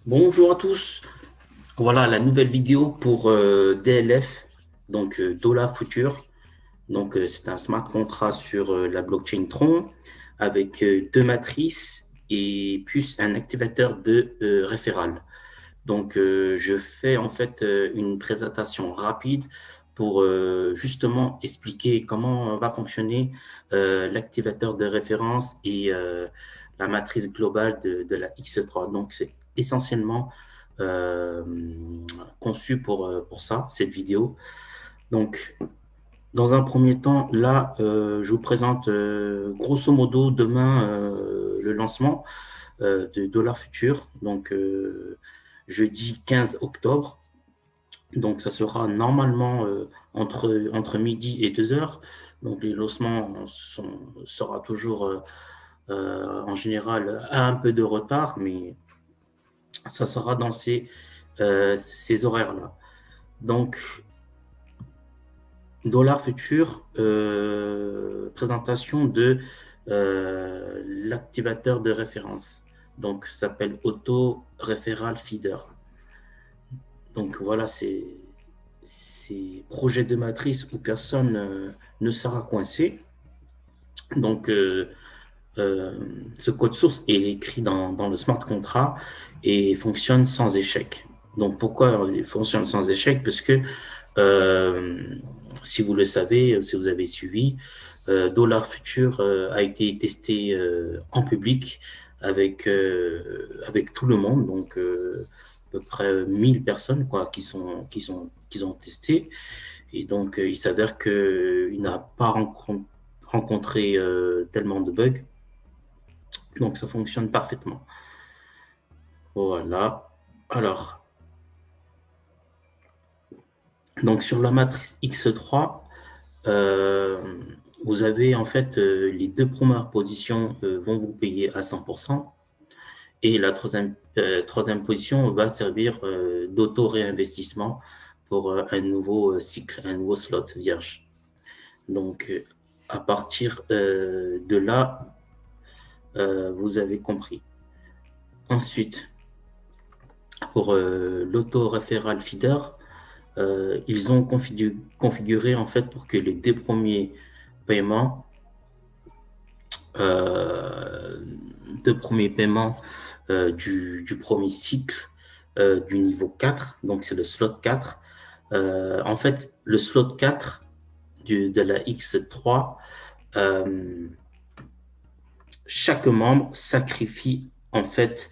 Bonjour à tous. Voilà la nouvelle vidéo pour DLF, donc Dollar Future. Donc c'est un smart contract sur la blockchain Tron avec deux matrices et plus un activateur de référal. Donc je fais en fait une présentation rapide pour justement expliquer comment va fonctionner l'activateur de référence et la matrice globale de la X3. Donc c'est essentiellement euh, conçu pour ça, cette vidéo. Donc, dans un premier temps, là, je vous présente grosso modo demain le lancement de Dollar Future, donc jeudi 15 octobre. Donc, ça sera normalement entre midi et 2 heures. Donc, les lancements sera toujours en général à un peu de retard, mais ça sera dans ces horaires-là. Donc, Dollar Future, présentation de l'activateur de référence. Donc, ça s'appelle Auto Referral Feeder. Donc, voilà, c'est projet de matrice où personne ne sera coincé. Donc, euh, ce code source est écrit dans le smart contract et fonctionne sans échec. Donc, pourquoi il fonctionne sans échec? Parce que euh, si vous le savez, si vous avez suivi, Dollar Future a été testé en public avec tout le monde, donc à peu près 1000 personnes quoi, qui ont testé. Et donc, il s'avère qu'il n'a pas rencontré tellement de bugs, donc ça fonctionne parfaitement. Voilà. Alors, donc sur la matrice X3, Euh, vous avez en fait les deux premières positions vont vous payer à 100% et la troisième position va servir d'auto-réinvestissement pour un nouveau cycle, un nouveau slot vierge. Donc à partir de là, vous avez compris. Ensuite, pour l'auto-référal feeder, ils ont configuré en fait pour que les deux premiers paiements euh, deux premiers paiements du premier cycle du niveau 4, donc c'est le slot 4. En fait, le slot 4 de la X3, euh, chaque membre sacrifie en fait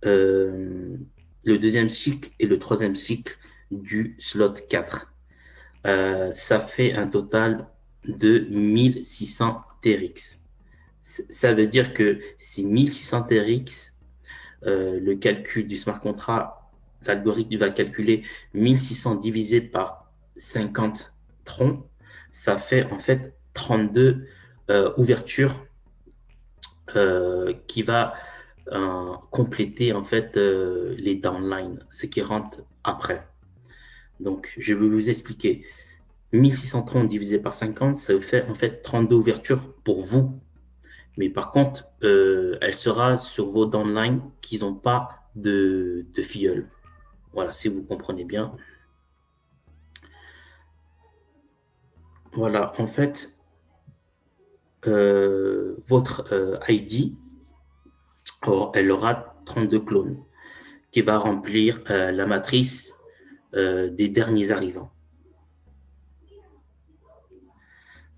euh, le deuxième cycle et le troisième cycle du slot 4. Ça fait un total de 1600 TRX. Ça veut dire que ces 1600 TRX, le calcul du smart contract, l'algorithme va calculer 1600 divisé par 50 troncs, ça fait en fait 32 ouvertures qui va compléter en fait les downlines, ce qui rentre après. Donc, je vais vous expliquer. 1600 troncs divisé par 50, ça fait en fait 32 ouvertures pour vous. Mais par contre, elle sera sur vos downlines qui n'ont pas de filleul. Voilà, si vous comprenez bien. Voilà, en fait, votre ID, elle aura 32 clones qui va remplir la matrice des derniers arrivants.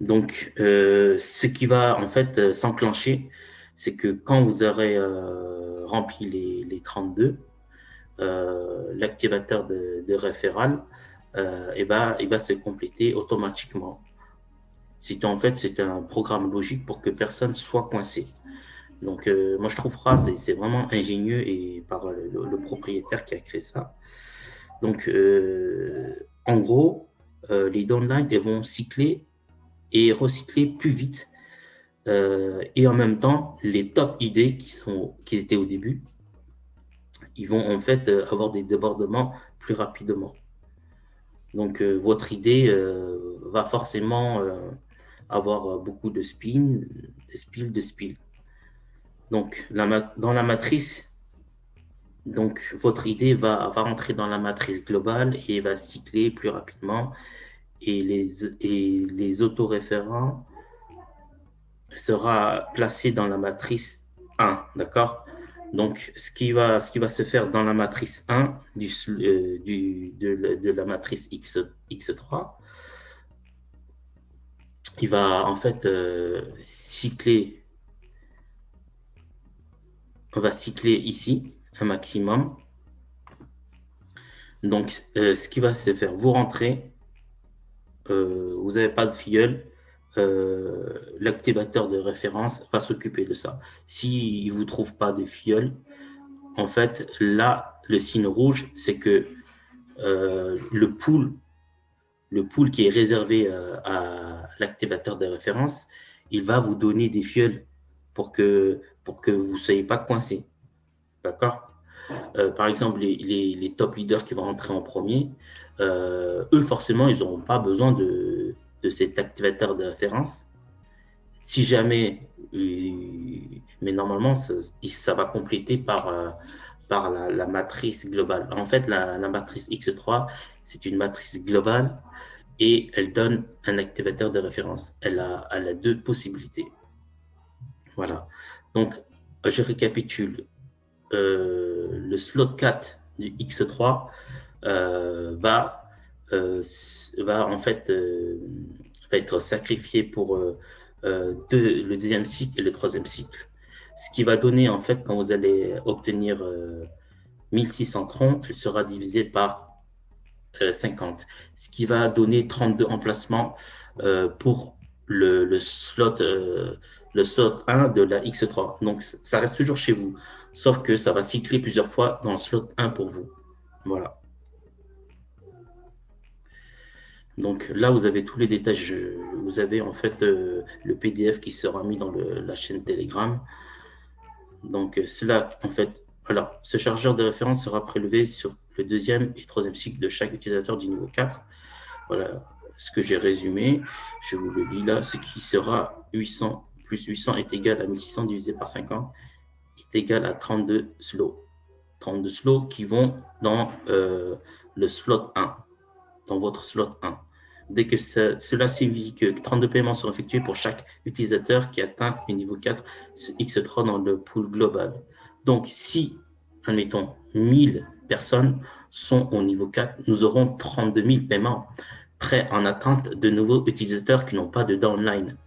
Donc, ce qui va en fait s'enclencher, c'est que quand vous aurez rempli les 32, l'activateur de référal, il va se compléter automatiquement. C'est en fait, c'est un programme logique pour que personne soit coincé. Donc, moi, je trouve que c'est vraiment ingénieux et par le propriétaire qui a créé ça. Donc, en gros, les downlines, elles vont cycler et recycler plus vite. Et en même temps, les top idées qui étaient au début, ils vont en fait avoir des débordements plus rapidement. Donc, votre idée va forcément avoir beaucoup de spin, de spill, de spill. Donc, dans la matrice, Donc, votre idée va rentrer dans la matrice globale et va cycler plus rapidement. Et les autoréférents sera placé dans la matrice 1, d'accord? Donc, ce qui va se faire dans la matrice 1 de la matrice X3, il va en fait cycler, on va cycler ici un maximum. Donc, ce qui va se faire, vous rentrez, vous n'avez pas de filleul, l'activateur de référence va s'occuper de ça. S'il ne vous trouve pas de filleul, en fait, là, le signe rouge, c'est que le pool qui est réservé à l'activateur de référence, il va vous donner des fioles pour que vous ne soyez pas coincé. D'accord? Par exemple, les top leaders qui vont rentrer en premier, eux, forcément, ils n'auront pas besoin de cet activateur de référence. Si jamais, mais normalement, ça va compléter par la matrice globale. En fait, la matrice X3, c'est une matrice globale et elle donne un activateur de référence. Elle a deux possibilités. Voilà. Donc, je récapitule. Le slot 4 du X3 va en fait va être sacrifié pour le deuxième cycle et le troisième cycle. Ce qui va donner en fait quand vous allez obtenir 1600 troncs, elle sera divisée par 50, ce qui va donner 32 emplacements pour le slot 1 de la X3. Donc, ça reste toujours chez vous, sauf que ça va cycler plusieurs fois dans le slot 1 pour vous. Voilà. Donc là, vous avez tous les détails. Vous avez en fait le PDF qui sera mis dans la chaîne Telegram. Donc, cela, en fait, alors, ce chargeur de référence sera prélevé sur le deuxième et troisième cycle de chaque utilisateur du niveau 4. Voilà ce que j'ai résumé. Je vous le lis là. Ce qui sera 800 plus 800 est égal à 1600 divisé par 50 est égal à 32 slots. 32 slots qui vont dans le slot 1, dans votre slot 1. Dès que cela signifie que 32 paiements seront effectués pour chaque utilisateur qui atteint le niveau 4 X3 dans le pool global. Donc, si, admettons, 1000 personnes sont au niveau 4, nous aurons 32 000 paiements prêts en attente de nouveaux utilisateurs qui n'ont pas de downline.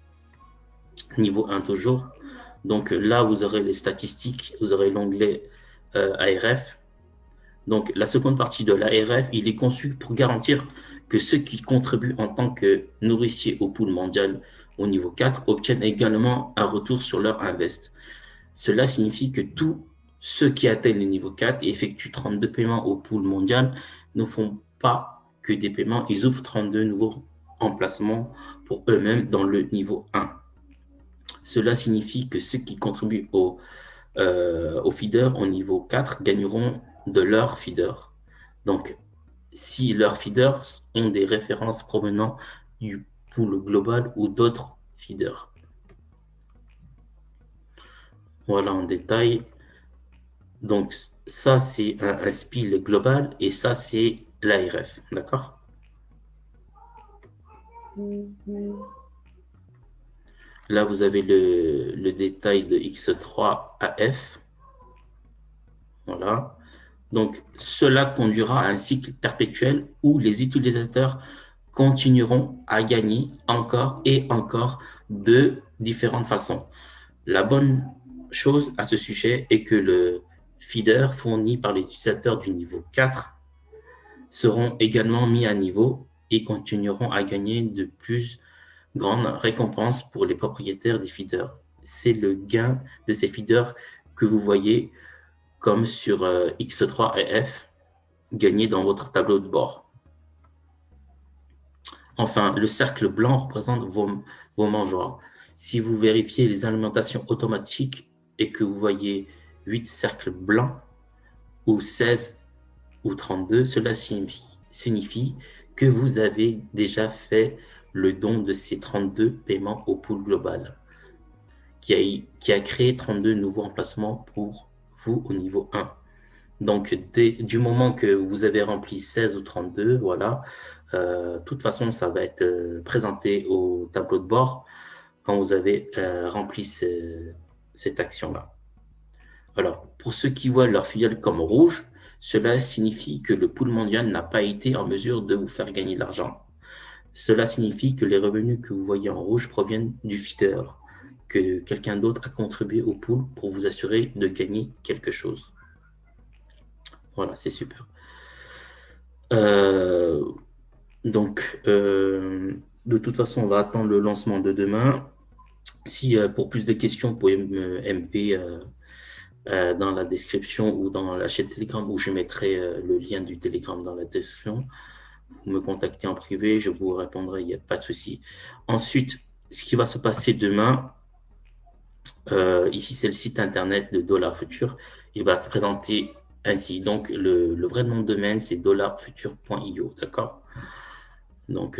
Niveau 1 toujours. Donc là, vous aurez les statistiques, vous aurez l'onglet ARF. Donc, la seconde partie de l'ARF, il est conçu pour garantir que ceux qui contribuent en tant que nourriciers au pool mondial au niveau 4 obtiennent également un retour sur leur invest. Cela signifie que tous ceux qui atteignent le niveau 4 et effectuent 32 paiements au pool mondial ne font pas que des paiements, ils ouvrent 32 nouveaux emplacements pour eux-mêmes dans le niveau 1. Cela signifie que ceux qui contribuent au feeder au niveau 4 gagneront de leur feeder. Donc, si leurs feeders ont des références provenant du pool global ou d'autres feeders. Voilà en détail. Donc, ça, c'est un spill global et ça, c'est l'ARF. D'accord? Là, vous avez le détail de X3 à F. Voilà. Donc, cela conduira à un cycle perpétuel où les utilisateurs continueront à gagner encore et encore de différentes façons. La bonne chose à ce sujet est que le feeder fourni par les utilisateurs du niveau 4 seront également mis à niveau et continueront à gagner de plus grandes récompenses pour les propriétaires des feeders. C'est le gain de ces feeders que vous voyez comme sur X3 et F gagné dans votre tableau de bord. Enfin, le cercle blanc représente vos mangeoires. Si vous vérifiez les alimentations automatiques et que vous voyez 8 cercles blancs ou 16 ou 32, cela signifie que vous avez déjà fait le don de ces 32 paiements au pool global, qui a créé 32 nouveaux emplacements pour vous au niveau 1. Donc, du moment que vous avez rempli 16 ou 32, voilà, de toute façon, ça va être présenté au tableau de bord quand vous avez rempli cette action-là. Alors, pour ceux qui voient leur filiale comme rouge, cela signifie que le pool mondial n'a pas été en mesure de vous faire gagner de l'argent. Cela signifie que les revenus que vous voyez en rouge proviennent du feeder, que quelqu'un d'autre a contribué au pool pour vous assurer de gagner quelque chose. Voilà, c'est super. Euh, de toute façon, on va attendre le lancement de demain. Si pour plus de questions, vous pouvez me MP dans la description ou dans la chaîne Telegram où je mettrai le lien du Telegram dans la description. Vous me contactez en privé, je vous répondrai, il n'y a pas de souci. Ensuite, ce qui va se passer demain, ici c'est le site internet de Dollar Future, il va se présenter ainsi. Donc le vrai nom de domaine, c'est dollarfuture.io, d'accord? Donc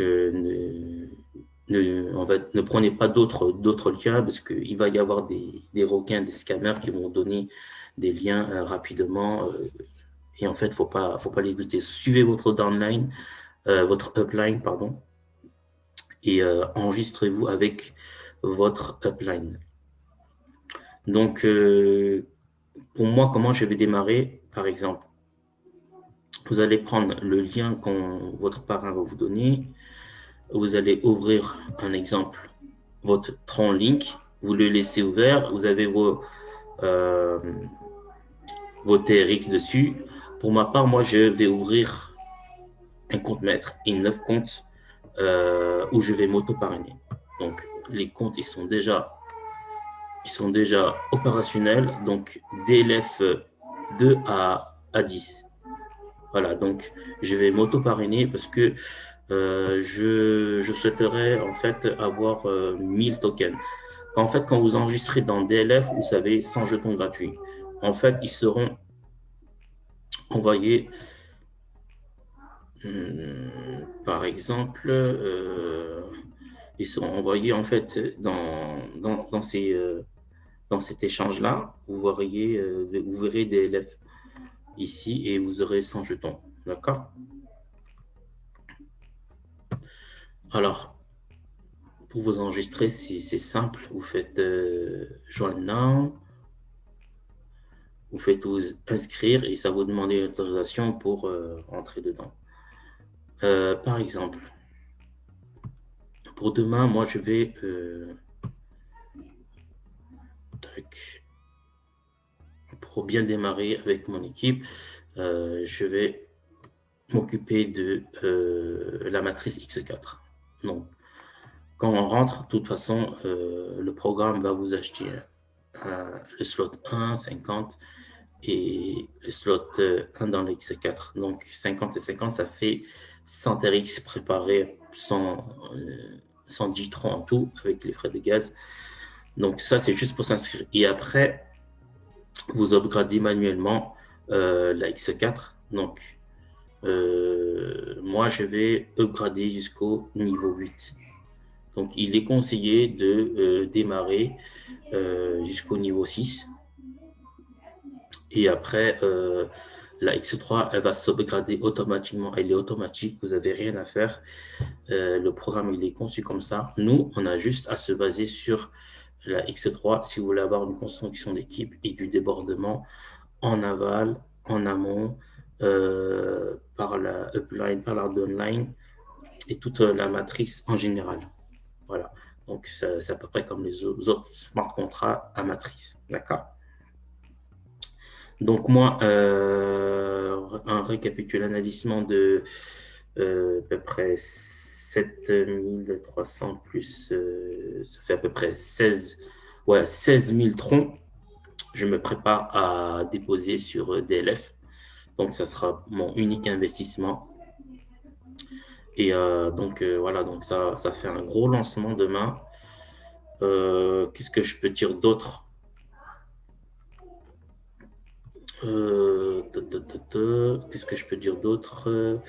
ne prenez pas d'autres liens parce qu'il va y avoir des requins, des scammers qui vont donner des liens rapidement. Et en fait, faut pas les écouter. Suivez votre downline, votre upline, pardon, et enregistrez-vous avec votre upline. Donc, pour moi, comment je vais démarrer, par exemple, vous allez prendre le lien que votre parrain va vous donner. Vous allez ouvrir un exemple, votre Tron Link. Vous le laissez ouvert. Vous avez euh, vos TRX dessus. Pour ma part, moi, je vais ouvrir un compte maître et 9 comptes où je vais m'auto-parrainer. Donc, les comptes, ils sont déjà opérationnels. Donc, DLF 2 à 10. Voilà, donc je vais m'auto-parrainer parce que je souhaiterais en fait avoir 1000 tokens. En fait, quand vous enregistrez dans DLF, vous savez, 100 jetons gratuits. En fait, ils seront envoyés, par exemple, ils seront envoyés en fait dans cet échange-là. Vous verrez DLF ici et vous aurez 100 jetons. D'accord? Alors, pour vous enregistrer, c'est simple. Vous faites Join Now, vous faites vous inscrire et ça vous demande une autorisation pour entrer dedans. Par exemple, pour demain, moi je vais pour bien démarrer avec mon équipe, je vais m'occuper de la matrice X4. Donc, quand on rentre, de toute façon, le programme va vous acheter le slot 1, 50 et le slot 1 dans le X4. Donc 50 et 50, ça fait 100 RX préparés, 100 J3 en tout, avec les frais de gaz. Donc ça, c'est juste pour s'inscrire. Et après, vous upgradez manuellement la X4. Donc, moi, je vais upgrader jusqu'au niveau 8. Donc, il est conseillé de démarrer jusqu'au niveau 6. Et après, la X3, elle va sauvegarder automatiquement. Elle est automatique, vous n'avez rien à faire. Le programme, il est conçu comme ça. Nous, on a juste à se baser sur la X3 si vous voulez avoir une construction d'équipe et du débordement en aval, en amont, par la upline, par la downline et toute la matrice en général. Voilà. Donc, c'est à peu près comme les autres smart contrats à matrice. D'accord? Donc moi, un récapitulatif de à peu près 7300 plus, ça fait à peu près 16 000 troncs. Je me prépare à déposer sur DLF. Donc ça sera mon unique investissement. Et voilà, donc ça fait un gros lancement demain. Qu'est-ce que je peux dire d'autre? Qu'est-ce que je peux dire d'autre?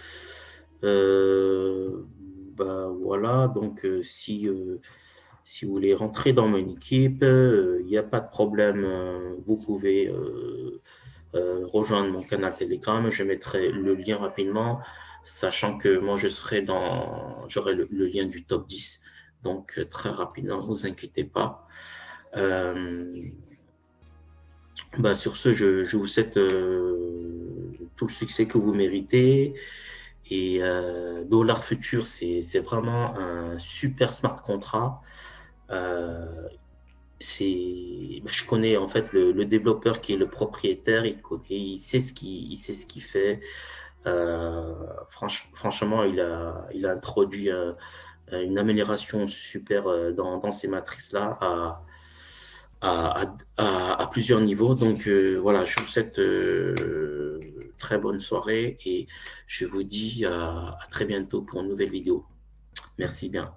Ben voilà, donc si vous voulez rentrer dans mon équipe, il n'y a pas de problème. Vous pouvez rejoindre mon canal Telegram. Je mettrai le lien rapidement, sachant que moi, j'aurai le lien du top 10. Donc, très rapidement, ne vous inquiétez pas. Sur ce, je vous souhaite tout le succès que vous méritez. Et Dollar Future, c'est vraiment un super smart contract. Je connais en fait le développeur qui est le propriétaire, il sait il sait ce qu'il fait. Franchement, il a introduit une amélioration super dans ces matrices-là à plusieurs niveaux. Donc voilà, je vous souhaite très bonne soirée et je vous dis à très bientôt pour une nouvelle vidéo. Merci bien.